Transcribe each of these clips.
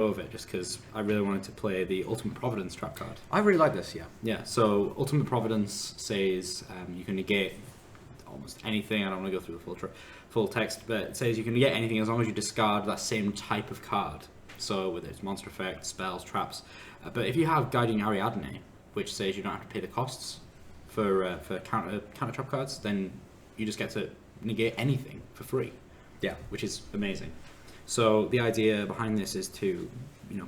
over it just because I really wanted to play the Ultimate Providence trap card. I really like this, yeah. Yeah, so Ultimate Providence says you can negate almost anything. I don't want to go through the full text, but it says you can negate anything as long as you discard that same type of card. So whether it's monster effects, spells, traps. But if you have Guiding Ariadne, which says you don't have to pay the costs for counter trap cards, then you just get to negate anything for free. Yeah, which is amazing. So the idea behind this is to,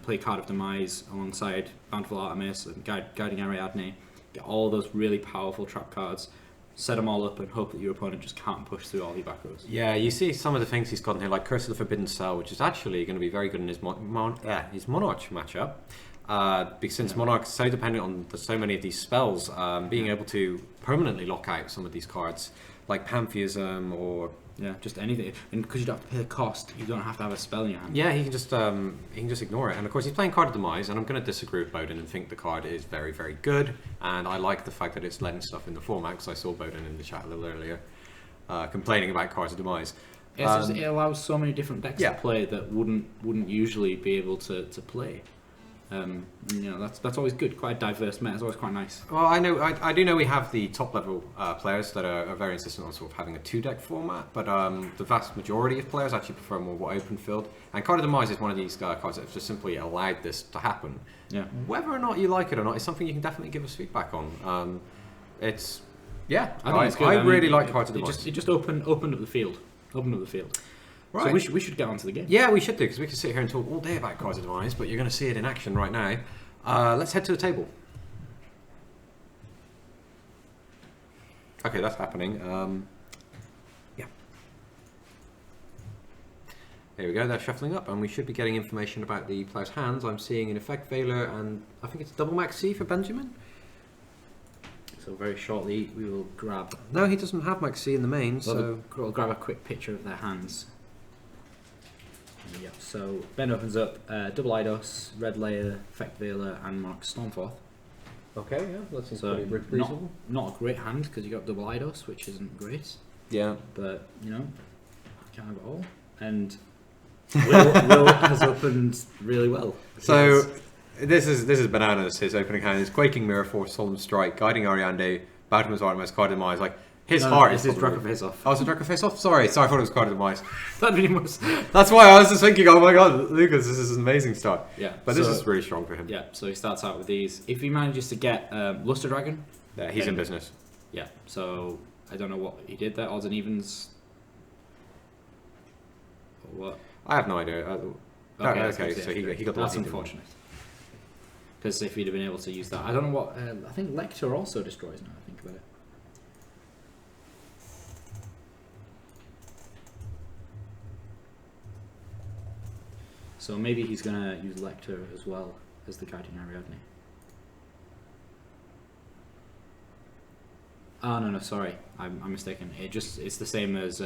play Card of Demise alongside Bountiful Artemis and Guiding Ariadne, get all those really powerful trap cards, set them all up, and hope that your opponent just can't push through all your back rows. Yeah, you see some of the things he's got in here, like Curse of the Forbidden Cell, which is actually going to be very good in his Monarch matchup. Because since Monarch is so dependent on so many of these spells, being able to permanently lock out some of these cards, like Pantheism or just anything, and because you don't have to pay the cost, you don't have to have a spell in your hand. Yeah, he can just ignore it. And of course, he's playing Card of Demise, and I'm going to disagree with Bowden and think the card is very, very good. And I like the fact that it's letting stuff in the format, because I saw Bowden in the chat a little earlier complaining about Cards of Demise. Yeah, it allows so many different decks to play that wouldn't usually be able to play. That's always good. Quite a diverse meta. It's always quite nice. Well, I do know we have the top level players that are very insistent on sort of having a 2-deck format, but the vast majority of players actually prefer more open field. And Card of Demise is one of these cards that have just simply allowed this to happen. Yeah. Whether or not you like it or not is something you can definitely give us feedback on. I think it's good. I really like Card of Demise. It just opened up the field. Right. So we should get on to the game. Yeah, we should do, because we could sit here and talk all day about Cards of Demise, but you're going to see it in action right now. Let's head to the table. Okay, that's happening. Yeah. There we go, they're shuffling up, and we should be getting information about the player's hands. I'm seeing an Effect Veiler, and I think it's double Max C for Benjamin. So very shortly we will grab... No, he doesn't have Max C in the main, so... We'll grab a quick picture of their hands. Yep, so Ben opens up double Eidos, Red Layer, Effect Veiler, and Monarch Stormforth. Okay, yeah, that seems so pretty reasonable. Not a great hand, because you got double Eidos, which isn't great. Yeah. But, can't have it all. And Will has opened really well. So... This is bananas. His opening hand is Quaking Mirror Force, Solemn Strike, Guiding Ariadne, Baptism of Artemis, Card of Demise. Like his heart is Draco Face Off. Oh, it's a Draco Face Off. Sorry, I thought it was Card of Demise. That really was. That's why I was just thinking, oh my god, Lucas, this is an amazing start. Yeah, but this is really strong for him. Yeah, so he starts out with these. If he manages to get Luster Dragon, yeah, he's in business. Yeah, so I don't know what he did there. Odds and evens. Or what? I have no idea. Okay, so he got the That's unfortunate. Because if he'd have been able to use that, I don't know what. I think Lecter also destroys now. I think about it. So maybe he's gonna use Lecter as well as the Guiding Ariadne. Oh no, sorry, I'm mistaken. It's the same as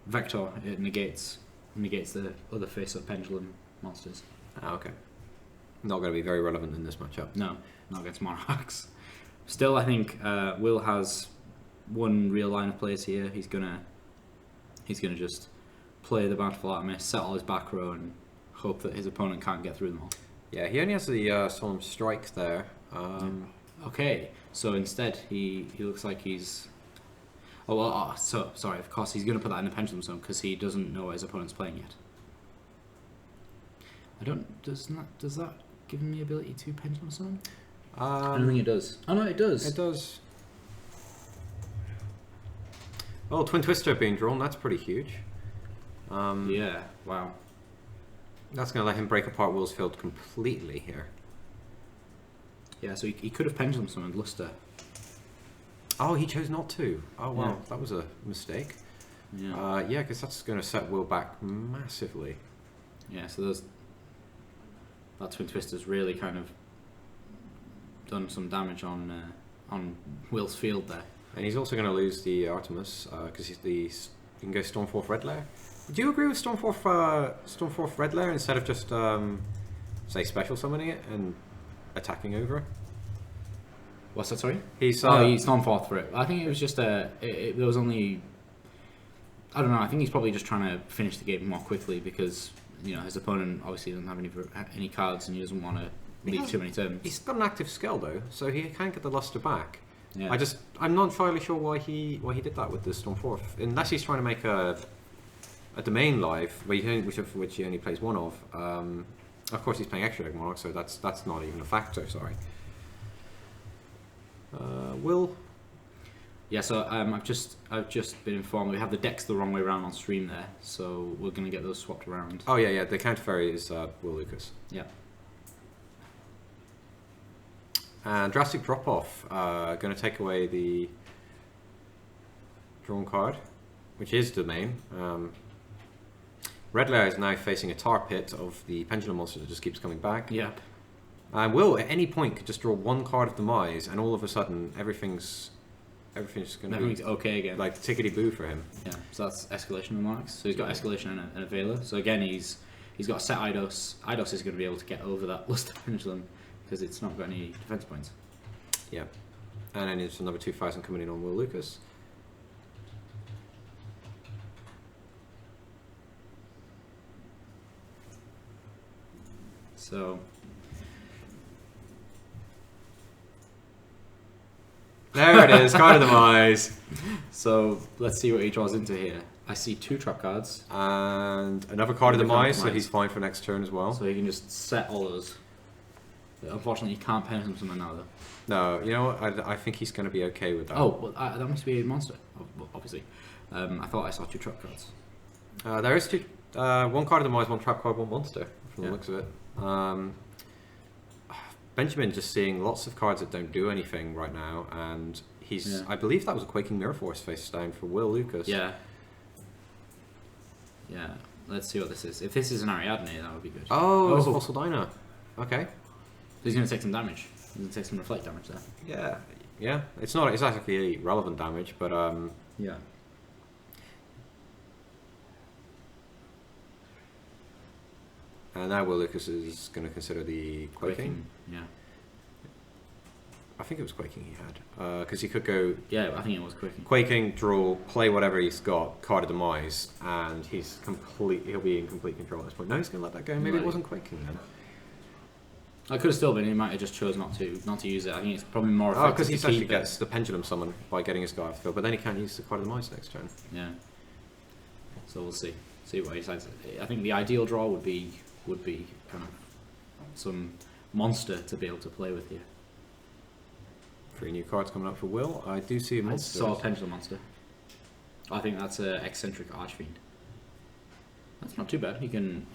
Vector. It negates the other face-up pendulum monsters. Ah, okay. Not going to be very relevant in this matchup. No, not against Monarchs. Still, I think Will has one real line of plays here. He's gonna just play the Bountiful Artemis, set all his back row, and hope that his opponent can't get through them all. Yeah, he only has the Solemn Strike there. Okay, so instead he looks like he's... so sorry, of course he's going to put that in the Pendulum Zone because he doesn't know what his opponent's playing yet. Does that give him the ability to Pendulum Zone? I don't think it does. Oh no, it does. It does. Oh, Twin Twister being drawn, that's pretty huge. Yeah, wow. That's going to let him break apart Will's field completely here. Yeah, so he could have Pendulum Summoned Luster. Oh, he chose not to. Oh wow, that was a mistake. Yeah, because that's going to set Will back massively. Yeah, so that Twin Twister's really kind of done some damage on Will's field there. And he's also going to lose the Artemis because he can go Stormforth Red Lair. Do you agree with Stormforth Red Lair instead of just say special summoning it and attacking over it? What's that? Sorry. He's Stormforth for it. I think it was just there was only. I don't know. I think he's probably just trying to finish the game more quickly because you know, his opponent obviously doesn't have any cards, and he doesn't want to leave too many turns. He's got an active skill though, so he can get the luster back. Yeah. I'm not entirely sure why he did that with the Stormforth, unless he's trying to make a domain live, which he only plays one of. Of course, he's playing extra deck Monarch, so that's not even a factor. Sorry. Will. Yeah, so I've just been informed we have the decks the wrong way around on stream there, so we're gonna get those swapped around. Oh yeah. The counter fairy is Will Lucas. Yeah. And drastic drop off. Going to take away the drawn card, which is domain. Red layer is now facing a tar pit of the pendulum monster that just keeps coming back. Yeah. Will at any point could just draw one card of demise, and all of a sudden everything's going to be okay again. like tickety boo for him. Yeah. So that's escalation of Monarchs. So he's got escalation and a Veiler. So again, he's got a set Eidos. Eidos is going to be able to get over that luster pendulum because it's not got any defense points. Yeah. And then it's another 2,000 coming in on Will Lucas. So there it is, card of demise. So let's see what he draws into here. I see 2 trap cards. And another card of Another card demise, of so demise. he's fine for next turn as well. So he can just set all those. Unfortunately, you can't pendulum summon now though. No, you know what? I think he's going to be okay with that. Oh, well, that must be a monster, obviously. I thought I saw 2 trap cards. There is 2. One card of demise, one trap card, one monster, from the looks of it. Benjamin just seeing lots of cards that don't do anything right now, and he's. I believe that was a Quaking Mirror Force face down for Will Lucas. Yeah. Yeah. Let's see what this is. If this is an Ariadne, that would be good. Oh, it's Fossil Diner. Okay. So he's going to take some damage. He's going to take some reflect damage there. Yeah. Yeah. It's not exactly relevant damage, but yeah. And now Will Lucas is going to consider the Quaking. Yeah. I think it was Quaking he had. Because he could go... Yeah, I think it was Quaking. Quaking, draw, play whatever he's got, card of demise, and he'll be in complete control at this point. No, he's going to let that go. Maybe it wasn't Quaking then. I could have still been. He might have just chose not to use it. I think it's probably more effective. Oh, because he actually gets the pendulum summon by getting his guy off the field, but then he can't use the card of demise next turn. Yeah. So we'll see. See what he decides. I think the ideal draw would be kind of some monster to be able to play with here. 3 new cards coming up for Will. I do see a monster. I saw a pendulum monster. I think that's an eccentric archfiend. That's not too bad. He can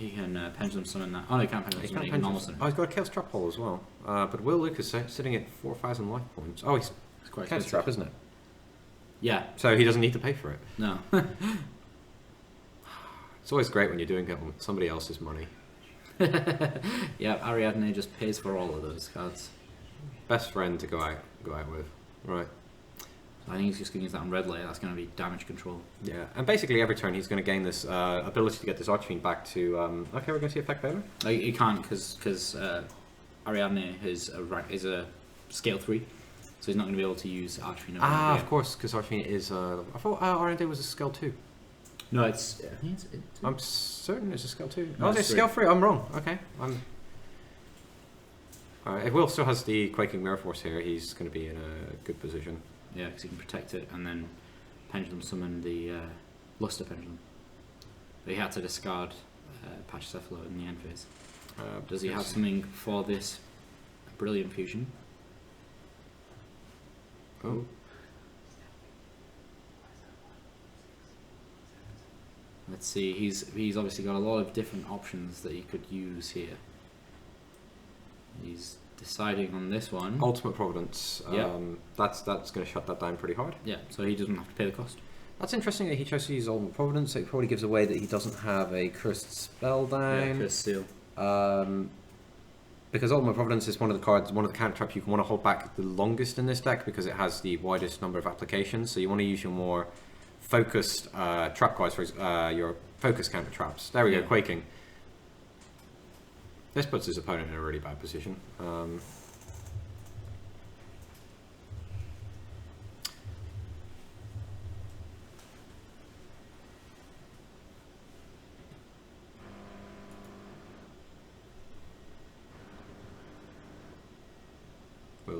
pendulum summon that. Oh no, he can't pendulum summon. He can normal summon. Oh, he's got a Chaos Trap Hole as well. But Will Lucas sitting at 4,000 life points. Oh, he's quite Chaos Trap, isn't it? Yeah. So he doesn't need to pay for it. No. It's always great when you're doing it on somebody else's money. Yeah, Ariadne just pays for all of those cards. Best friend to go out with. Right. I think he's just going to use that on red layer. That's going to be damage control. Yeah, and basically every turn he's going to gain this ability to get this Archfiend back to... okay, we're going to see Effect Veiler? He can't because Ariadne is a scale 3, so he's not going to be able to use Archfiend. Of course, because Archfiend is... I thought Ariadne was a scale 2. No, it's... I'm certain it's a scale 2. No, it's scale 3. I'm wrong. Okay. If Will still has the Quaking Mirror Force here, he's going to be in a good position. Yeah, because he can protect it and then pendulum summon the Luster Pendulum. But he had to discard Pachycephalo in the end phase. Does he have something for this Brilliant Fusion? Oh. Let's see, he's obviously got a lot of different options that he could use here. He's deciding on this one. Ultimate Providence. Yeah. That's going to shut that down pretty hard. Yeah, so he doesn't have to pay the cost. That's interesting that he chose to use Ultimate Providence. It probably gives away that he doesn't have a Cursed Spell down. Yeah, Cursed Seal. Because Ultimate Providence is one of the cards, one of the counter traps you want to hold back the longest in this deck because it has the widest number of applications. So you want to use your more focused trap cards for your focus counter traps. There we go, Quaking. This puts his opponent in a really bad position.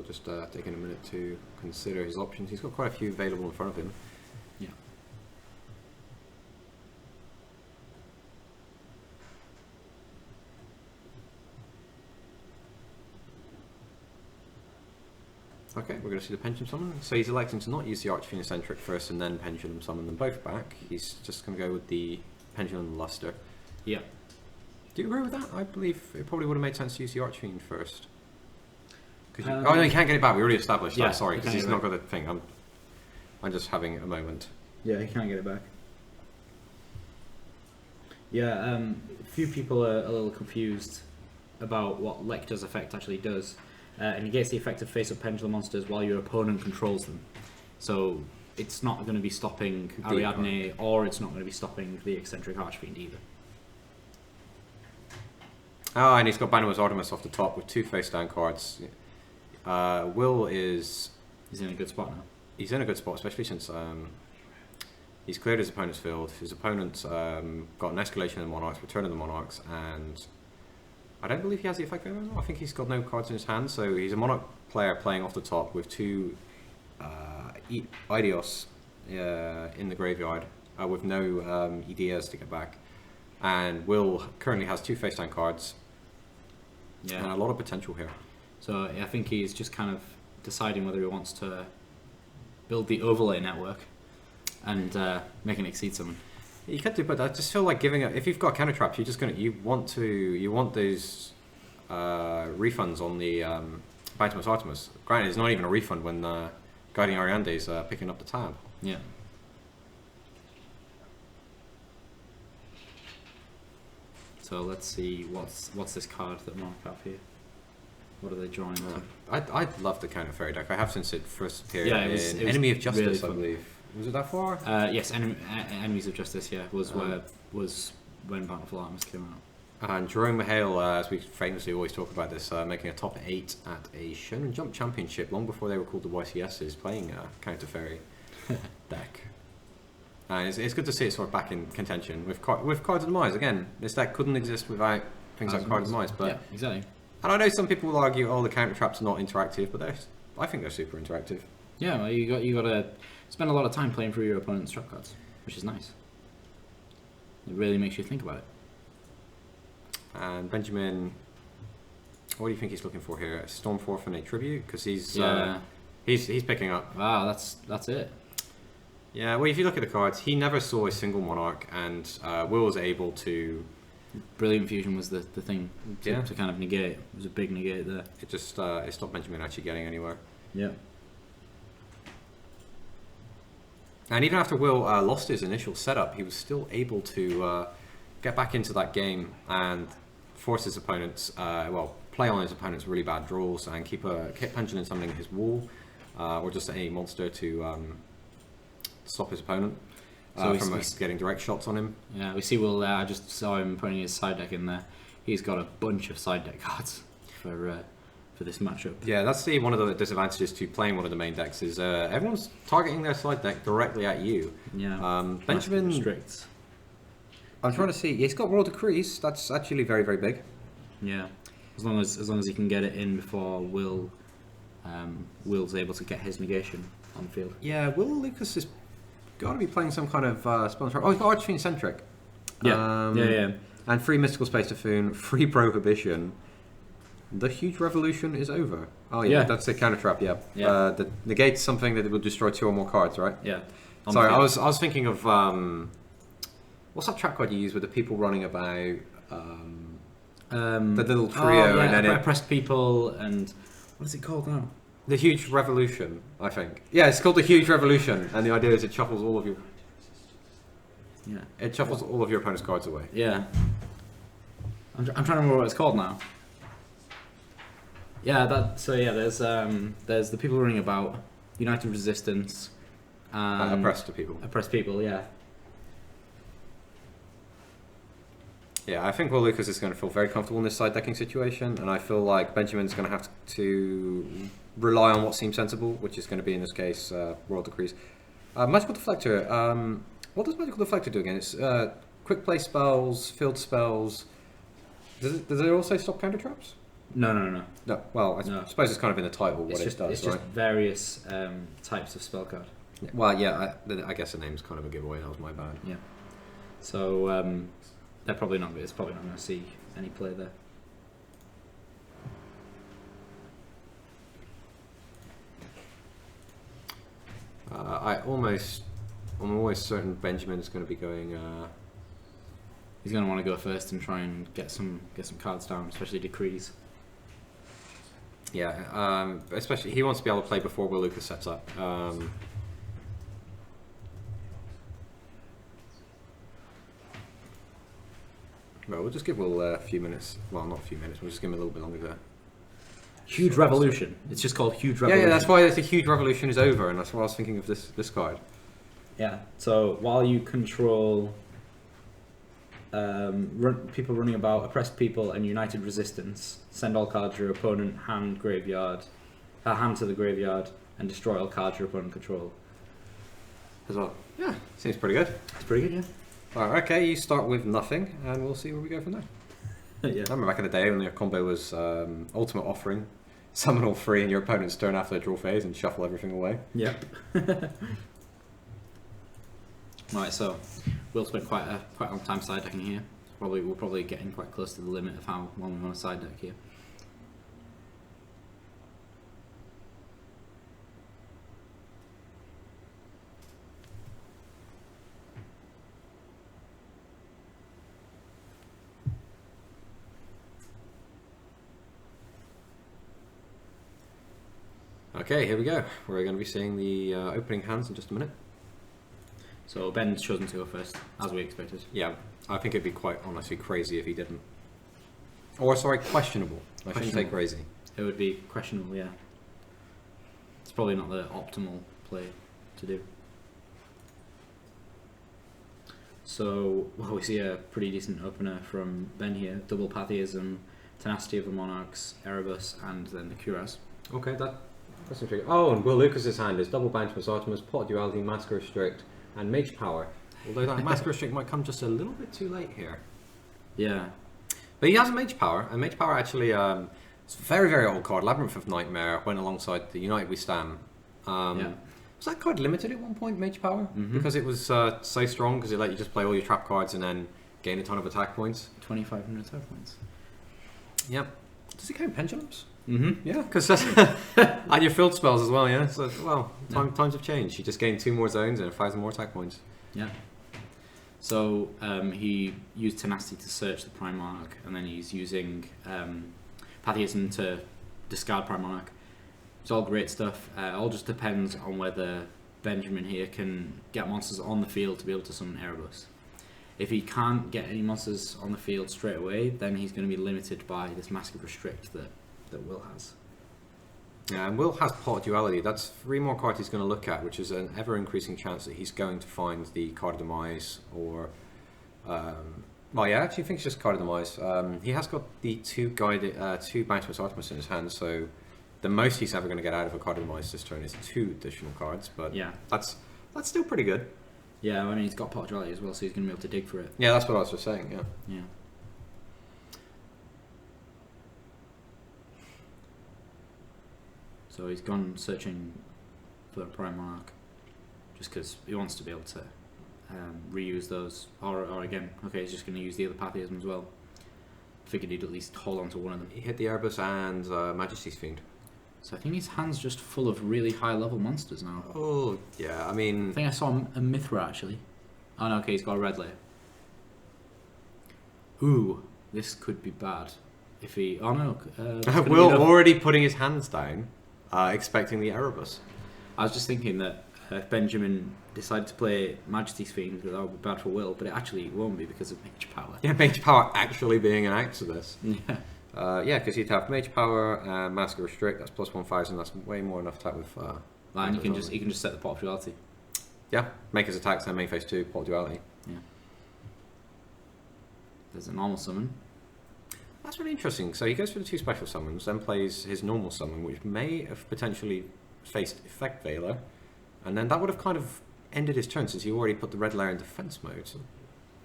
Will just taking a minute to consider his options. He's got quite a few available in front of him. Yeah. Okay, we're going to see the Pendulum Summon. So he's electing to not use the Archfiend Eccentric first and then Pendulum Summon them both back. He's just going to go with the Pendulum Luster. Yeah. Do you agree with that? I believe it probably would have made sense to use the Archfiend first. Oh no, you can't get it back. We already established that. Sorry, because he's not got the thing. I'm just having a moment. Yeah, he can't get it back. Yeah, a few people are a little confused about what Lecter's effect actually does. It negates the effect of face-up pendulum monsters while your opponent controls them. So it's not going to be stopping Ariadne, or it's not going to be stopping the eccentric Archfiend either. Oh, and he's got Banner's Artemis off the top with 2 face-down cards. Will is... He's in a good spot now. He's in a good spot, especially since he's cleared his opponent's field. His opponent's got an escalation of the Monarchs, return of the Monarchs, and I don't believe he has the effect going on. I think he's got no cards in his hand, so he's a Monarch player playing off the top with 2 Eidos in the graveyard with no EDS to get back. And Will currently has 2 face-down cards. Yeah. And a lot of potential here. So I think he's just kind of deciding whether he wants to build the overlay network and make an Exceed Summon. You could do, but I just feel like giving it. If you've got counter traps, you're just gonna you want those refunds on the Bantamus Artemis. Granted, it's not even a refund when Guiding Ariadne is picking up the tab. Yeah. So let's see what's this card that Monarch have here. What are they drawing to? I love the counter fairy deck. I have since it first appeared it was Enemy of Justice, really I believe. Was it that far? Yes, Enemies of Justice. Yeah, was when Bountiful Artemis came out. And Jerome Mahale, as we famously always talk about this, making a top 8 at a Shonen Jump Championship long before they were called the YCSs, playing counter fairy deck. And it's good to see it sort of back in contention with Cards of Demise. Again, this deck couldn't exist without things like Cards of Demise. But yeah, exactly. And I know some people will argue, oh, the counter traps are not interactive, but I think they're super interactive. Yeah, well, you got to spend a lot of time playing through your opponent's trap cards, which is nice. It really makes you think about it. And Benjamin, what do you think he's looking for here? Stormforth and a tribute, because he's picking up. Wow, that's it. Yeah, well, if you look at the cards, he never saw a single Monarch, and Will was able to. Brilliant Fusion was the thing to kind of negate. It was a big negate there. It just it stopped Benjamin actually getting anywhere. Yeah. And even after Will lost his initial setup, he was still able to get back into that game and force his opponents, play on his opponent's really bad draws and keep Pendulum summoning his wall or just a monster to stop his opponent from getting direct shots on him. Yeah, we see Will there. I just saw him putting his side deck in there. He's got a bunch of side deck cards for this matchup. Yeah, that's one of the disadvantages to playing one of the main decks is everyone's targeting their side deck directly at you. Yeah. Benjamin restricts. I'm trying to see. He's got Royal Decrees. That's actually very, very big. Yeah. As long as he can get it in before Will's able to get his negation on the field. Yeah, Will Lucas has got to be playing some kind of spell. Oh, he's got Archfiend Eccentric. Yeah. Yeah. And free Mystical Space Typhoon, free Prohibition. The huge revolution is over. Oh yeah, that's a counter trap. Yeah. That negates something that will destroy 2 or more cards, right? Yeah. Sorry, I was thinking of what's that trap card you use with the people running about? The little trio and then oppressed people and what is it called now? The Huge Revolution, I think. Yeah, it's called the Huge Revolution, and the idea is it shuffles all of your. Yeah. It shuffles all of your opponent's cards away. Yeah. I'm trying to remember what it's called now. Yeah, there's the people running about, United Resistance, oppressed people. Oppressed people, yeah. Yeah, I think Will Lucas is going to feel very comfortable in this side decking situation, and I feel like Benjamin's going to have to rely on what seems sensible, which is going to be in this case Royal Decrees. Magical Deflector. What does Magical Deflector do again? It's quick play spells, field spells. Does it also stop counter traps? No. No. Well, I No. suppose it's kind of in the title what It's it just does, it's right? just various types of spell card. Well, yeah. I guess the name's kind of a giveaway. That was my bad. Yeah. So they're probably not. It's probably not going to see any play there. I'm almost certain Benjamin's going to be going. He's going to want to go first and try and get some cards down, especially decrees. Yeah, especially he wants to be able to play before Will Lucas sets up. Well, we'll just give Will a few minutes. Well, not a few minutes. We'll just give him a little bit longer there. Huge Revolution. It's just called Huge Revolution. Yeah, that's why the Huge Revolution is over, and that's why I was thinking of this card. Yeah. So while you control people running about, oppressed people, and united resistance, send all cards your opponent hand to the graveyard, and destroy all cards your opponent control. As well. Yeah, seems pretty good. It's pretty good, yeah. Alright, okay, you start with nothing, and we'll see where we go from there. Yeah. I remember back in the day when your combo was Ultimate Offering, summon all three in your opponent's turn after the draw phase, and shuffle everything away. Yep. Right, so we'll spend quite a long time side decking here. We're probably getting quite close to the limit of how long we want to side deck here. Okay, here we go. We're going to be seeing the opening hands in just a minute. So Ben's chosen to go first, as we expected. Yeah, I think it'd be quite honestly crazy if he didn't. Or sorry, questionable. I shouldn't say crazy. It would be questionable, yeah. It's probably not the optimal play to do. So, well, we see a pretty decent opener from Ben here. Double Pantheism, Tenacity of the Monarchs, Erebus, and then the Cuirass. Okay, that's intriguing. Oh, and Will Lucas's hand is Double Bountiful Artemis, Pot Duality, Mask Restrict, and Mage Power. Although that Mask Restrict might come just a little bit too late here. Yeah. But he has a Mage Power, and Mage Power actually, it's a very, very old card. Labyrinth of Nightmare went alongside the United We Stand. Yeah. Was that card limited at one point, Mage Power? Mhm. Because it was so strong, because it let you just play all your trap cards and then gain a ton of attack points. 2,500 attack points. Yep. Does it count pendulums? Mm-hmm. Yeah, because that's and your field spells as well. Yeah. So well, times have changed. You just gain 2 more zones and 1,000 more attack points. Yeah. So he used Tenacity to search the Prime Monarch, and then he's using Pantheism to discard Prime Monarch. It's all great stuff. It all just depends on whether Benjamin here can get monsters on the field to be able to summon Erebus. If he can't get any monsters on the field straight away, then he's going to be limited by this Massive Restrict that Will has. Yeah, and Will has Pot Duality. That's 3 more cards he's going to look at, which is an ever-increasing chance that he's going to find the Card of Demise or... well, yeah, I actually think it's just Card of Demise. He has got the 2 Bountiful Artemis in his hand, so the most he's ever going to get out of a Card of Demise this turn is 2 additional cards, but Yeah. that's still pretty good. Yeah, I mean, he's got Pot Duality as well, so he's going to be able to dig for it. Yeah, that's what I was just saying, yeah. Yeah. So he's gone searching for a Prime Monarch, just because he wants to be able to reuse those. Or again, okay, he's just going to use the other Pantheism as well. Figured he'd at least hold on to one of them. He hit the Erebus and Majesty's Fiend. So I think his hand's just full of really high level monsters now. Oh, yeah, I mean... I think I saw a Mithra actually. Oh no, okay, he's got a red layer. Ooh, this could be bad. If he... Oh no. Will already putting his hands down, expecting the Erebus. I was just thinking that if Benjamin decided to play Majesty's Fiend, that would be bad for Will, but it actually won't be because of Mage Power. Yeah, Mage Power actually being an Exodus. Yeah. Yeah, because you'd have Mage Power, Mask Restrict, that's plus 1,000, that's way more enough attack with... And you can just set the Pot Duality. Yeah, make his attacks and main phase 2, Pot Duality. Yeah. There's a normal summon. That's really interesting. So he goes for the 2 special summons, then plays his normal summon, which may have potentially faced Effect Veiler, and then that would have kind of ended his turn since he already put the red layer in defense mode. So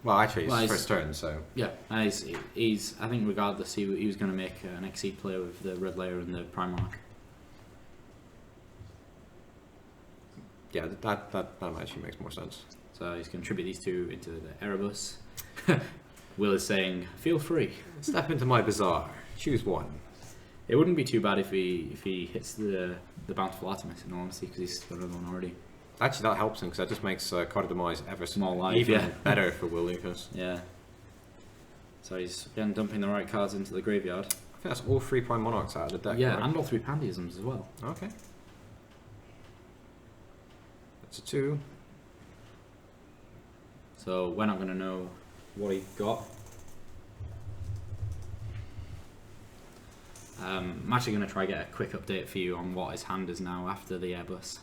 Well, actually, Well, it's he's- first turn, so Yeah, and he's I think regardless, he was going to make an Exceed play with the red layer and the Prime Monarch. yeah, that actually makes more sense. So he's going to tribute these two into the Erebus. Will is saying, "Feel free." Step into my bazaar. Choose one. It wouldn't be too bad if he hits the Bountiful Artemis, in all honesty, because he's got another one already. Actually, that helps him because that just makes Card of Demise ever Small life, even yeah. better for Will Lucas. Yeah. So he's again dumping the right cards into the graveyard. I think that's all 3 Prime Monarchs out of the deck. Yeah, right? and all 3 Pantheisms as well. Okay. That's a 2. So we're not going to know what he got. I'm actually going to try get a quick update for you on what his hand is now after the Airbus.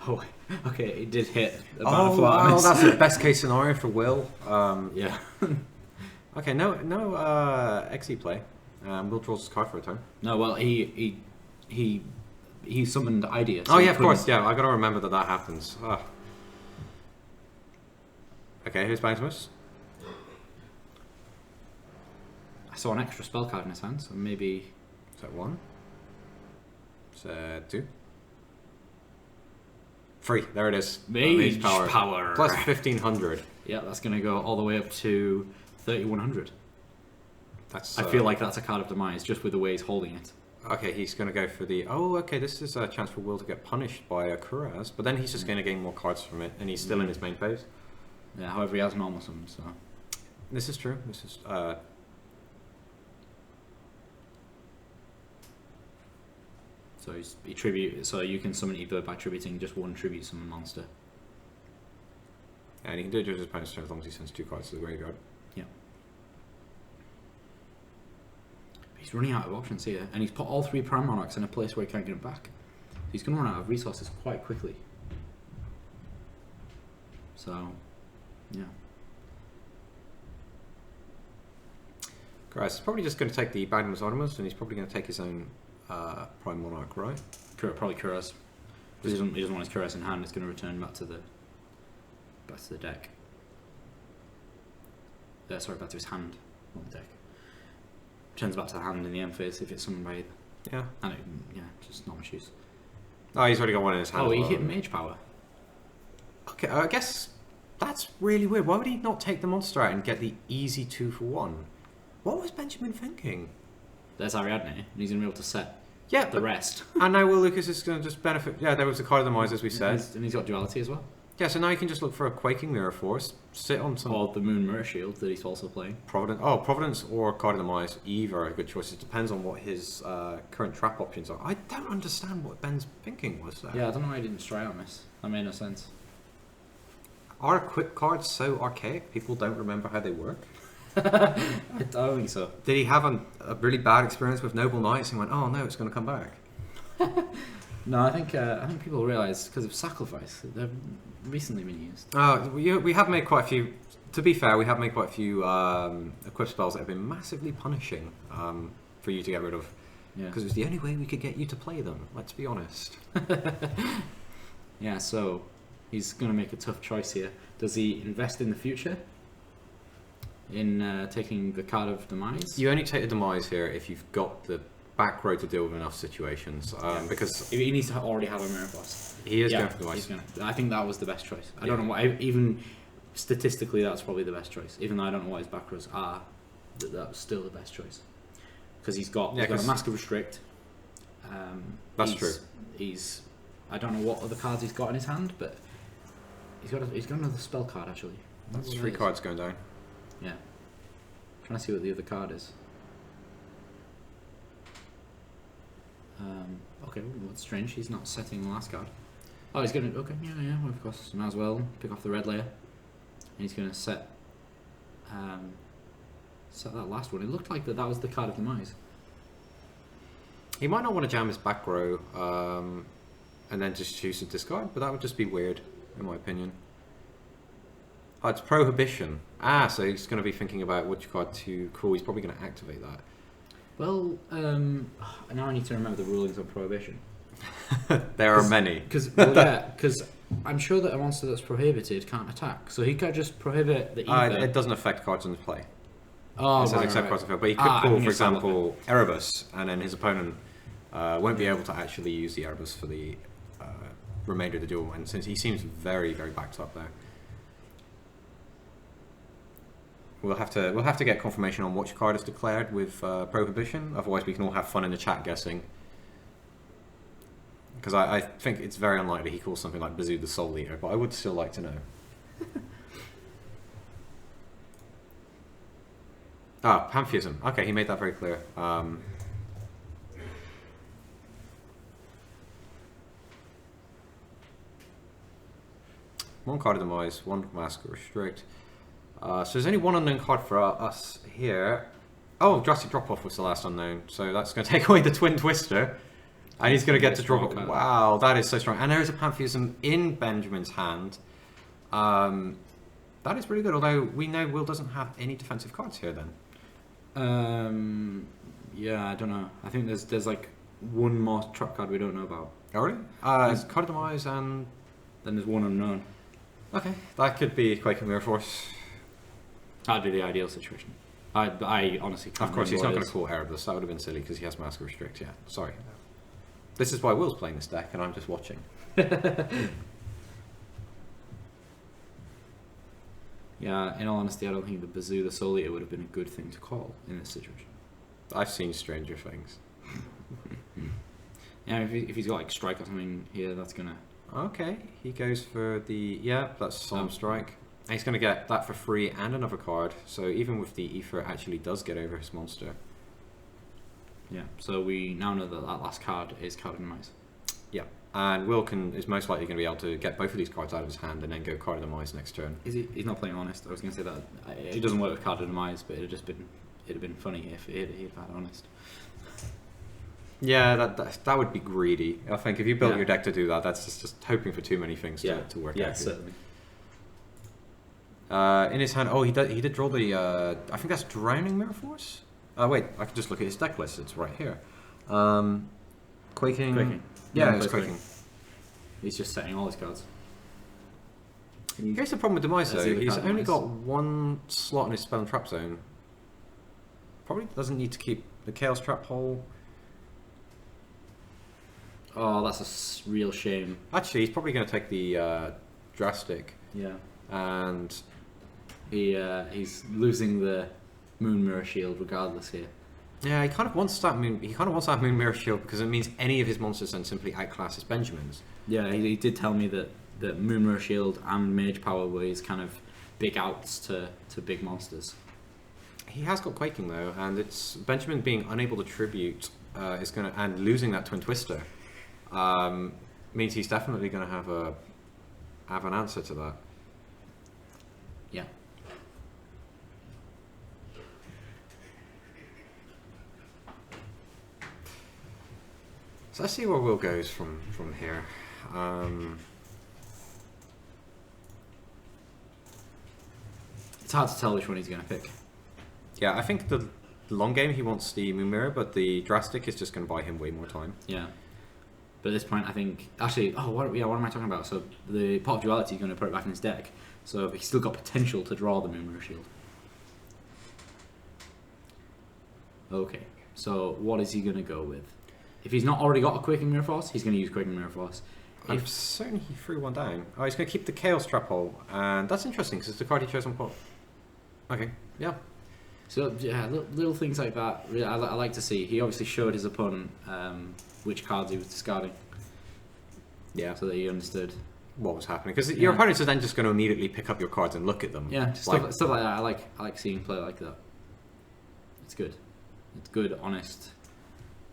Oh, okay, it did hit the Bountiful Artemis. that's the best case scenario for Will. Yeah. Okay, no XE play. Will draws his card for a turn. No, well, he summoned Idea. so Oh he yeah, of couldn't- course. Yeah, I gotta remember that happens. Okay, here's Banksmus. I saw an extra spell card in his hand, so maybe. Is that 1? Is that 2? 3. There it is. Mage power. Plus 1500. Yeah, that's going to go all the way up to 3100. That's. I feel like that's a card of demise just with the way he's holding it. Okay, he's going to go for the... Oh, okay, this is a chance for Will to get punished by a Kuraz, but then he's just going to gain more cards from it, and he's still in his main phase. Yeah, however, he has normal summon, so. This is true. This is... So he tribute. So you can summon either by tributing just one tribute summon monster. and he can do it during his opponent's turn as long as he sends 2 cards to the graveyard. Yeah. He's running out of options here, and he's put all 3 Prime Monarchs in a place where he can't get them back. He's going to run out of resources quite quickly. So, yeah. Guys, he's probably just going to take the Bagdamus Artemis, and he's probably going to take his own Prime Monarch, right? Probably Kuraz. He doesn't want his Kuraz in hand. It's going to return back to the deck. Sorry, back to his hand, not the deck. Returns back to the hand in the end phase if it's summoned by either. Yeah. And just not much use. Oh, he's already got one in his hand. Oh, as he well. hit Mage Power. Okay, I guess that's really weird. Why would he not take the monster out and get the easy 2 for 1? What was Benjamin thinking? There's Ariadne, and he's going to be able to set Yeah, the rest. and now Will Lucas is going to just benefit. Yeah, there was a card of the Demise, as we said. And he's got duality as well. Yeah, so now you can just look for a Quaking Mirror Force, sit on some Or the Moon Mirror Shield that he's also playing. Providence. Oh, Providence or card of the Demise, either are good choices. Depends on what his current trap options are. I don't understand what Ben's thinking was there. Yeah, I don't know why he didn't try on this. That made no sense. Are equip cards so archaic people don't remember how they work? I don't think so. Did he have a really bad experience with Noble Knights and went, oh no, it's going to come back? No, I think people realise because of sacrifice they've recently been used. We have made quite a few. To be fair, we have made quite a few equip spells that have been massively punishing for you to get rid of. Yeah. Because it was the only way we could get you to play them. Let's be honest. Yeah. So he's going to make a tough choice here. Does he invest in the future? In taking the card of demise? You only take the Demise here if you've got the back row to deal with enough situations. Because He needs to already have a Mirror Force. he is going for the Demise. I think that was the best choice. I don't know why. Even statistically, that's probably the best choice. Even though I don't know what his back rows are, that was still the best choice. Because he's got a Mask of Restrict. That's true. I don't know what other cards he's got in his hand, but he's got another spell card actually. That's 3 cards going down. Yeah. Trying to see what the other card is. Okay, well, that's strange. He's not setting the last card. Oh, he's going to... Okay, yeah, well, of course. Might as well pick off the red layer. And he's going to set that last one. It looked like that was the card of demise. He might not want to jam his back row and then just choose to discard, but that would just be weird, in my opinion. Oh, it's Prohibition. Ah, so he's going to be thinking about which card to call. He's probably going to activate that. Well, now I need to remember the rulings on Prohibition. There are many. Because I'm sure that a monster that's prohibited can't attack. So he could just prohibit the ether. It doesn't affect cards in play. Oh, It says right, except right. cards in field. But he could call, for example, Erebus, and then his opponent won't be able to actually use the Erebus for the remainder of the duel. And since he seems very, very backed up there. We'll have to get confirmation on which card is declared with Prohibition. Otherwise, we can all have fun in the chat guessing. Because I think it's very unlikely he calls something like Bazoo the Soul Eater, but I would still like to know. Pantheism. Okay, he made that very clear. One card of Demise, one Mask Restrict. So there's only one unknown card for us here. Oh, Drastic Drop-Off was the last unknown, so that's going to take away the Twin Twister. And he's going to get to drop it. Wow, that is so strong. And there is a Pantheism in Benjamin's hand. That is really good, although we know Will doesn't have any defensive cards here then. Yeah, I don't know. I think there's like one more trap card we don't know about. Oh, really? It's Card of Demise and... Then there's one unknown. Okay, that could be Quaking Mirror Force. That'd be the ideal situation. I honestly can't. Of course, he's not remember going to call Erebus. That would have been silly because he has Mask Restrict. Yeah, sorry. This is why Will's playing this deck and I'm just watching. Yeah, in all honesty, I don't think the Bazoo the Soul Eater would have been a good thing to call in this situation. I've seen stranger things. Yeah, if he's got like Strike or something here, that's gonna... Okay, he goes for the... Yeah, that's Solemn Strike. And he's going to get that for free and another card. So even with the Ether, it actually does get over his monster. Yeah, so we now know that that last card is Card of Demise. Yeah, and Will is most likely going to be able to get both of these cards out of his hand and then go Card of Demise next turn. He's not playing Honest. I was going to say that it doesn't work with Card of Demise, but it'd have been funny if he'd had Honest. Yeah, that would be greedy. I think if you built your deck to do that, that's just hoping for too many things to work out. Yeah, certainly. In his hand, he did draw the, I think that's Drowning Mirror Force? Wait, I can just look at his deck list, it's right here. Quaking. Yeah, it's Quaking. He's just setting all his cards. Here's the problem with Demise though, he's only got one slot in his Spell and Trap Zone. Probably doesn't need to keep the Chaos Trap hole. Oh, that's a real shame. Actually, he's probably going to take the Drastic. Yeah. And... he's losing the Moon Mirror Shield regardless here. Yeah, he kind of wants that Moon Mirror Shield because it means any of his monsters then simply outclass his Benjamins. Yeah, he did tell me that Moon Mirror Shield and Mage Power were his kind of big outs to big monsters. He has got Quaking though, and it's Benjamin being unable to tribute is going to, and losing that Twin Twister means he's definitely going to have an answer to that. Yeah. So let's see where Will goes from here. It's hard to tell which one he's going to pick. Yeah, I think the long game he wants the Moon Mirror, but the Drastic is just going to buy him way more time. Yeah. But at this point, I think... Actually, what am I talking about? So the Pot of Duality is going to put it back in his deck. So he's still got potential to draw the Moon Mirror Shield. Okay. So what is he going to go with? If he's not already got a Quaking Mirror Force, he's going to use Quaking Mirror Force. I'm certain he threw one down. Oh, he's going to keep the Chaos Trap hole. And that's interesting, because it's the card he chose on pot. Okay, yeah. So, yeah, little things like that, really, I like to see. He obviously showed his opponent which cards he was discarding. Yeah. So that he understood what was happening. Because your opponents are then just going to immediately pick up your cards and look at them. Yeah, stuff like that. I like seeing play like that. It's good. It's good, honest,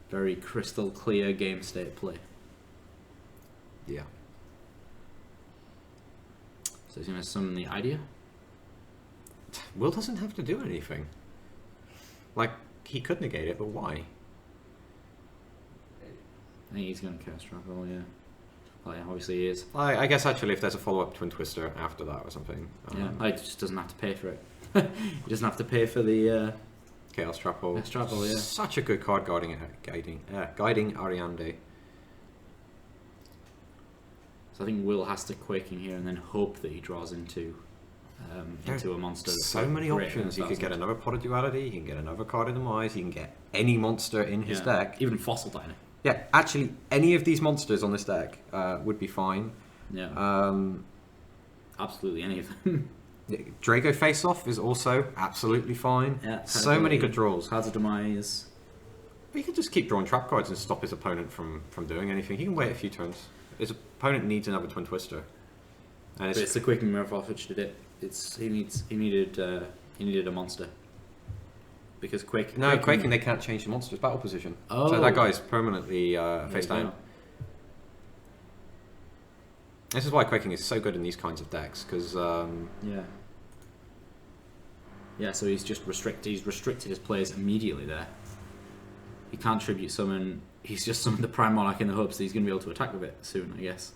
very crystal clear game state play. Yeah. So he's going to summon the idea. Will doesn't have to do anything. Like, he could negate it, but why? I think he's going to cast Travel, yeah. Well, yeah, obviously he is. I guess actually if there's a follow-up Twin Twister after that or something. He just doesn't have to pay for it. He doesn't have to pay for the Chaos Trapple. Chaos Trapple, yeah. Such a good card guiding Ariande. So I think Will has to Quaking here and then hope that he draws into a monster. So many options. You could get another Pot of Duality, you can get another card in the Demise, you can get any monster in his deck. Even Fossil Diner. Yeah, actually, any of these monsters on this deck would be fine. Yeah. Absolutely any of them. Drago Face Off is also absolutely fine. Yeah. So many good draws. Cards of Demise. He can just keep drawing trap cards and stop his opponent from doing anything. He can wait a few turns. His opponent needs another Twin Twister. And But it's the Quaking Mirror which did it. He needed a monster. Because Quaking they can't change the monster's battle position. Oh. So that guy's permanently face down. Go. This is why Quaking is so good in these kinds of decks, because yeah, so he's just restricted his plays immediately there. He can't tribute summon. He's just summoned the Prime Monarch in the hopes that he's going to be able to attack with it soon, I guess.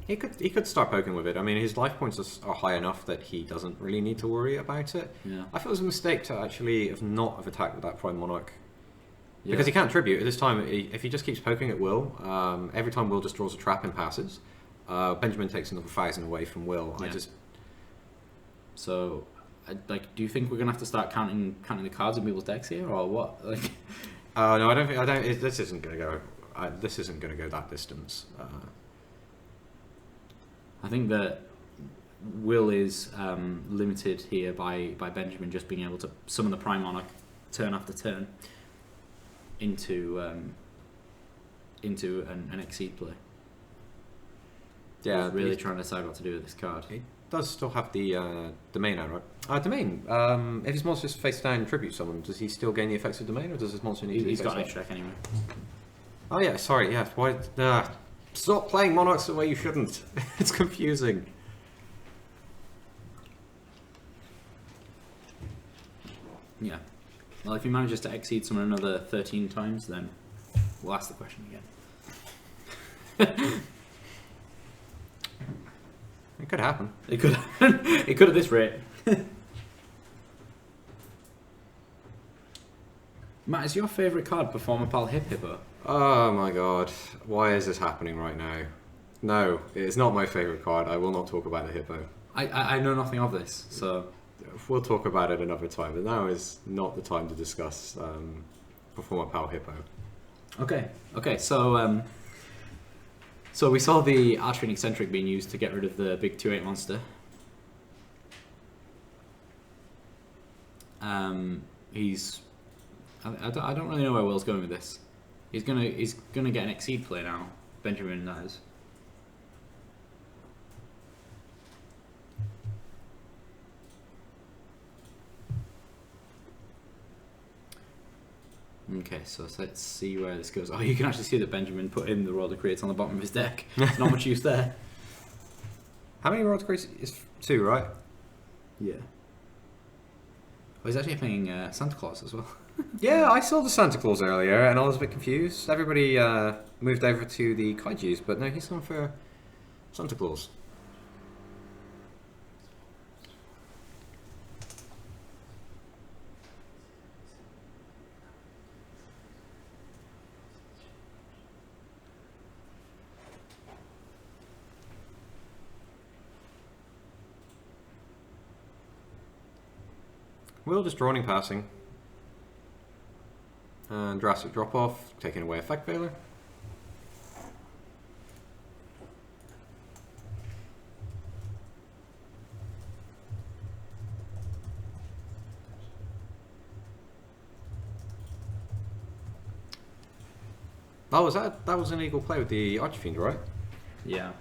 He could start poking with it. I mean, his life points are high enough that he doesn't really need to worry about it. Yeah. I feel it was a mistake to actually have attacked with that Prime Monarch. Yeah. Because he can't tribute. At this time, if he just keeps poking at Will, every time Will just draws a trap and passes, Benjamin takes another 1,000 away from Will. Yeah. So, do you think we're gonna have to start counting the cards in people's decks here, or what? Like, no, I don't think. This isn't gonna go. This isn't gonna go that distance. I think that Will is limited here by Benjamin just being able to summon the Prime Monarch turn after turn into an Exceed play. Yeah, really trying to decide what to do with this card. He does still have the domain out, right? Domain. If his monster's face down tribute summon, does he still gain the effects of domain, or does his monster need to be He's got an face extra deck anyway. Oh yeah, sorry. Yeah, why? Stop playing Monarchs the way you shouldn't. It's confusing. Yeah. Well, if he manages to exceed someone another 13 times, then we'll ask the question again. It could happen. It could happen. It could at this rate. Matt, is your favourite card Performer Pal Hip Hippo? Oh my god. Why is this happening right now? No, it is not my favourite card. I will not talk about the Hippo. I know nothing of this, so... We'll talk about it another time, but now is not the time to discuss Performer Pal Hippo. Okay, so... So we saw the Archer and Eccentric being used to get rid of the big 2/8 monster. I don't really know where Will's going with this. He's gonna get an Exceed play now. Benjamin knows. Okay, so let's see where this goes. Oh, you can actually see that Benjamin put in the Roller Creates on the bottom of his deck. There's not much use there. How many Roller Creates? Is 2, right? Yeah. Oh, he's actually playing Santa Claus as well. Yeah, I saw the Santa Claus earlier and I was a bit confused. Everybody moved over to the Kaijus, but no, he's gone for Santa Claus. Will just drawing passing. And Drastic Drop Off, taking away Effect Veiler. Oh, that was an eagle play with the Archfiend, right? Yeah.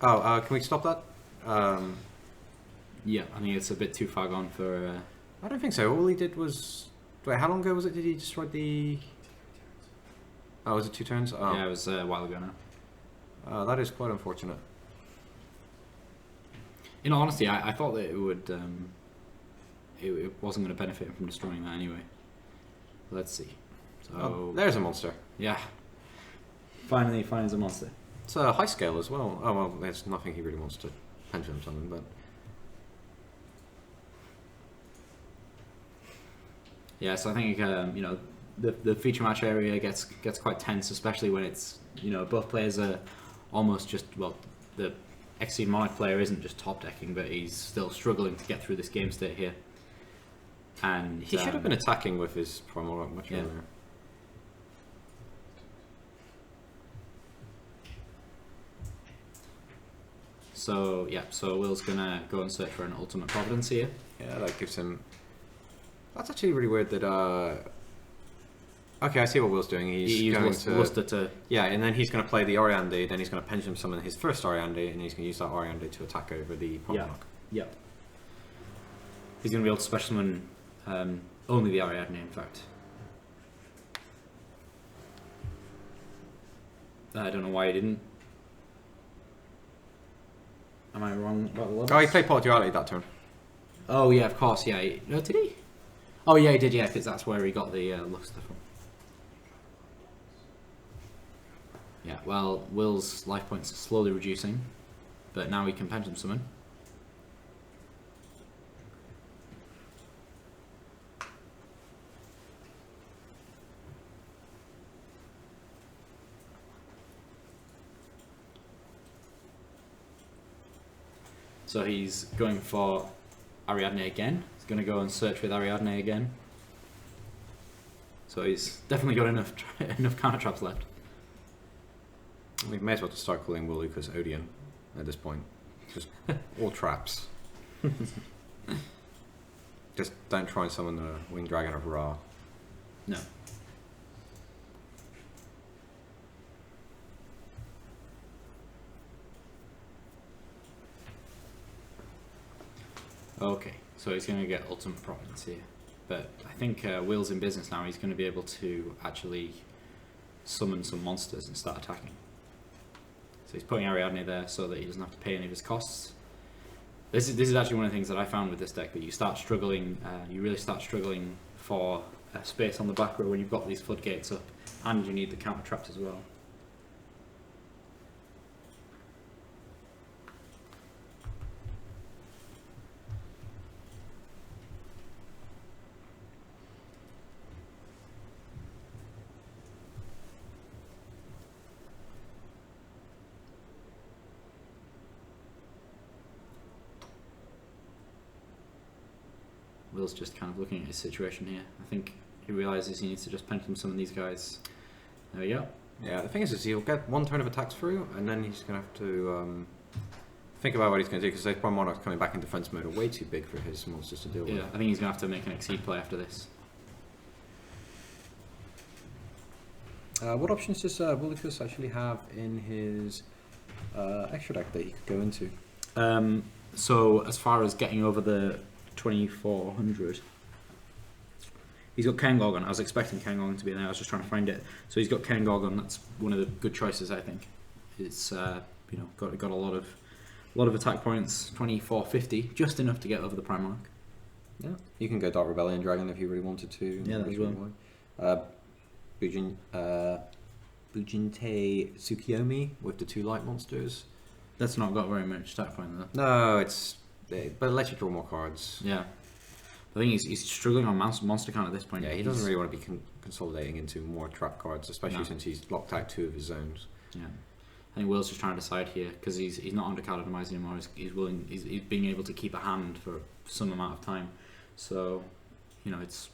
Oh, can we stop that? Yeah, I think it's a bit too far gone for... I don't think so. All he did was... Wait, how long ago was it did he destroy the... Oh, was it 2 turns? Oh. Yeah, it was a while ago now. That is quite unfortunate. In all honesty, I thought that it would... it wasn't going to benefit him from destroying that anyway. Let's see. So Oh, there's a monster. yeah. Finally finds a monster. It's a high scale as well. Oh well, there's nothing he really wants to pendulum summon, but Yeah, so I think you know, the feature match area gets quite tense, especially when it's, you know, both players are almost just, well, the Exceed Monarch player isn't just top decking, but he's still struggling to get through this game state here. And he should have been attacking with his Primal much earlier. So yeah, so Will's gonna go and search for an Ultimate Providence here. Yeah, that gives him. That's actually really weird that. Okay, I see what Will's doing. He's going to Luster to. Yeah, and then he's going to play the Oriande, then he's going to pendulum summon his first Oriande, and he's going to use that Oriande to attack over the Monarch. Yeah. He's going to be able to special summon only the Ariadne, in fact. I don't know why he didn't. Am I wrong about the levels? Oh, he played Port Duality that turn. Oh yeah, of course, yeah. No, did he? Oh yeah, he did, yeah, because that's where he got the Luster from. Yeah, well, Will's life points are slowly reducing, but now he can pendulum summon. So he's going for Ariadne again. He's going to go and search with Ariadne again. So he's definitely got enough counter traps left. We may as well just start calling Will Lucas Odeon at this point. Just all traps. Just don't try and summon the Winged Dragon of Ra. No. Okay, so he's going to get Ultimate Providence here. But I think Will's in business now. He's going to be able to actually summon some monsters and start attacking. So he's putting Ariadne there so that he doesn't have to pay any of his costs. This is actually one of the things that I found with this deck, that you start struggling, you really start struggling for space on the back row when you've got these floodgates up, and you need the counter traps as well. Will's just kind of looking at his situation here. I think he realises he needs to just pendulum summon these guys. There we go. Yeah, the thing is he'll get one turn of attacks through, and then he's going to have to think about what he's going to do, because those Prime Monarchs coming back in defense mode are way too big for his monsters to deal with. Yeah, I think he's going to have to make an Exceed play after this. What options does Will Lucas actually have in his extra deck that he could go into? So as far as getting over the 2400, he's got Ken Gorgon. I was expecting Ken Gorgon to be there. I was just trying to find it. So he's got Ken Gorgon. That's one of the good choices, I think. It's you know, got a lot of attack points. 2450, just enough to get over the Prime Monarch. Yeah, you can go Dark Rebellion Dragon if you really wanted to. Yeah, that's well. Bujinte Tsukiyomi with the 2 light monsters. That's not got very much attack point though. No, but it lets you draw more cards. Yeah. I think he's struggling on monster count at this point. Yeah, he doesn't really want to be consolidating into more trap cards, especially since he's locked out 2 of his zones. Yeah. I think Will's just trying to decide here, because he's not under card optimized anymore. He's being able to keep a hand for some amount of time. So, you know, it's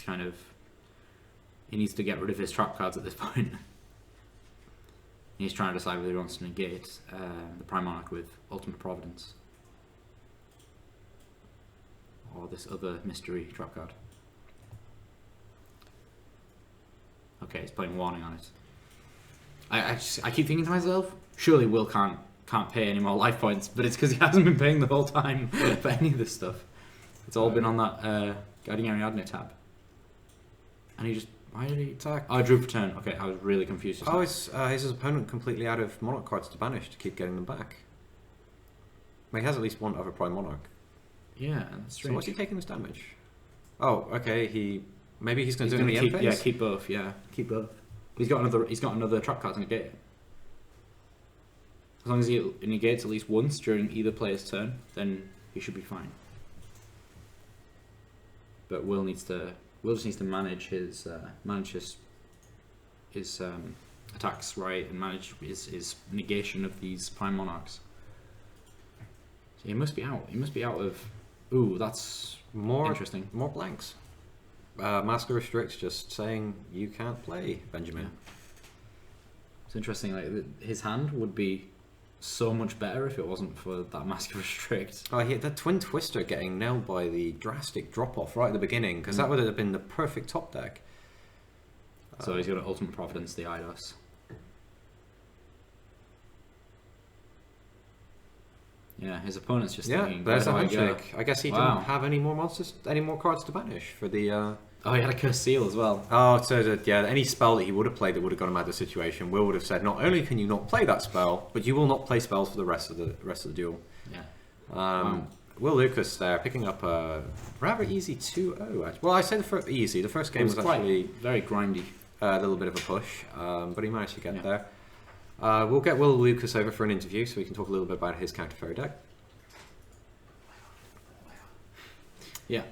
kind of, he needs to get rid of his trap cards at this point. He's trying to decide whether he wants to negate the Prime Monarch with Ultimate Providence, or this other mystery trap card. Okay, he's putting Warning on it. I keep thinking to myself, surely Will can't pay any more life points, but it's because he hasn't been paying the whole time for any of this stuff. It's all been on that Guiding Ariadne tab. And he just, why did he attack? Oh, I drew for turn. Okay, I was really confused. Oh, is his opponent completely out of Monarch cards to banish to keep getting them back? Well, he has at least one other Prime Monarch. Yeah, that's strange. So what's he taking this damage? Oh, okay, maybe he's going to do it in the keep, end phase? Yeah, keep both, yeah. Keep both. He's got another trap card to negate it. As long as he negates at least once during either player's turn, then he should be fine. But Will just needs to manage his attacks right and manage his negation of these Prime Monarchs. So he must be out. He must be out of. Ooh, that's more interesting. More blanks. Master Restricts just saying you can't play, Benjamin. Yeah. It's interesting. Like his hand would be so much better if it wasn't for that Master Restrict. Oh, yeah, that Twin Twister getting nailed by the drastic drop off right at the beginning, because that would have been the perfect top deck. So he's got an Ultimate Providence, the Eidos. Yeah, his opponent's just thinking. There's a handshake. I guess he didn't have any more monsters, any more cards to banish for the. Oh, he had a Cursed Seal as well. Oh, so any spell that he would have played that would have got him out of the situation, Will would have said, not only can you not play that spell, but you will not play spells for the rest of the duel. Yeah. Will Lucas there picking up a rather easy 2-0. Well, I said easy. The first game was actually very grindy. A little bit of a push, but he managed to get there. We'll get Will Lucas over for an interview so we can talk a little bit about his counter fairy deck. Yeah.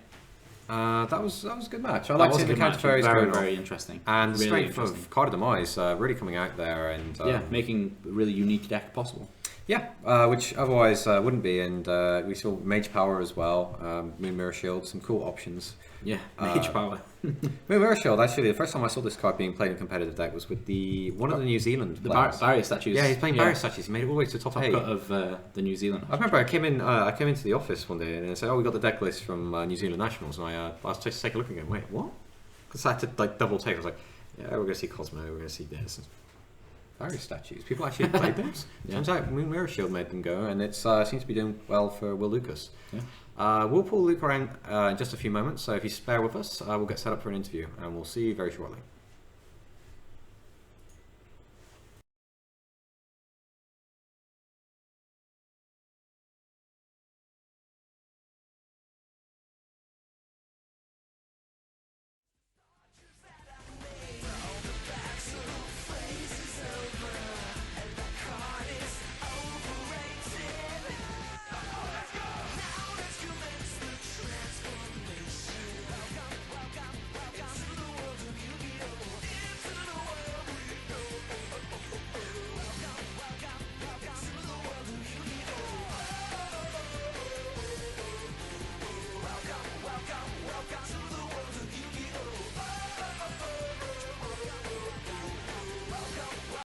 That was a good match. I like seeing the counter fairies very, going on. very interesting. And the really strength of Card of Demise really coming out there and making a really unique deck possible. Yeah, which otherwise wouldn't be. And we saw Mage Power as well, Moon Mirror Shield, some cool options. Yeah, Mage Power. Moon Mirror Shield, actually, the first time I saw this card being played in a competitive deck was with one of the New Zealand players. Barrier statues. Yeah, he's playing Barrier statues. He made it all the way to the top 8. Cut of the New Zealand. I remember I came into the office one day and I said, "Oh, we got the deck list from New Zealand Nationals," and I was just take a look again. Wait, what? Because I had to double take. I was like, "Yeah, we're gonna see Cosmo. We're gonna see this." Barrier statues. People actually played this. Turns out Moon Mirror Shield made them go, and it seems to be doing well for Will Lucas. Yeah. We'll pull Luke around in just a few moments, so if you spare with us, we'll get set up for an interview, and we'll see you very shortly.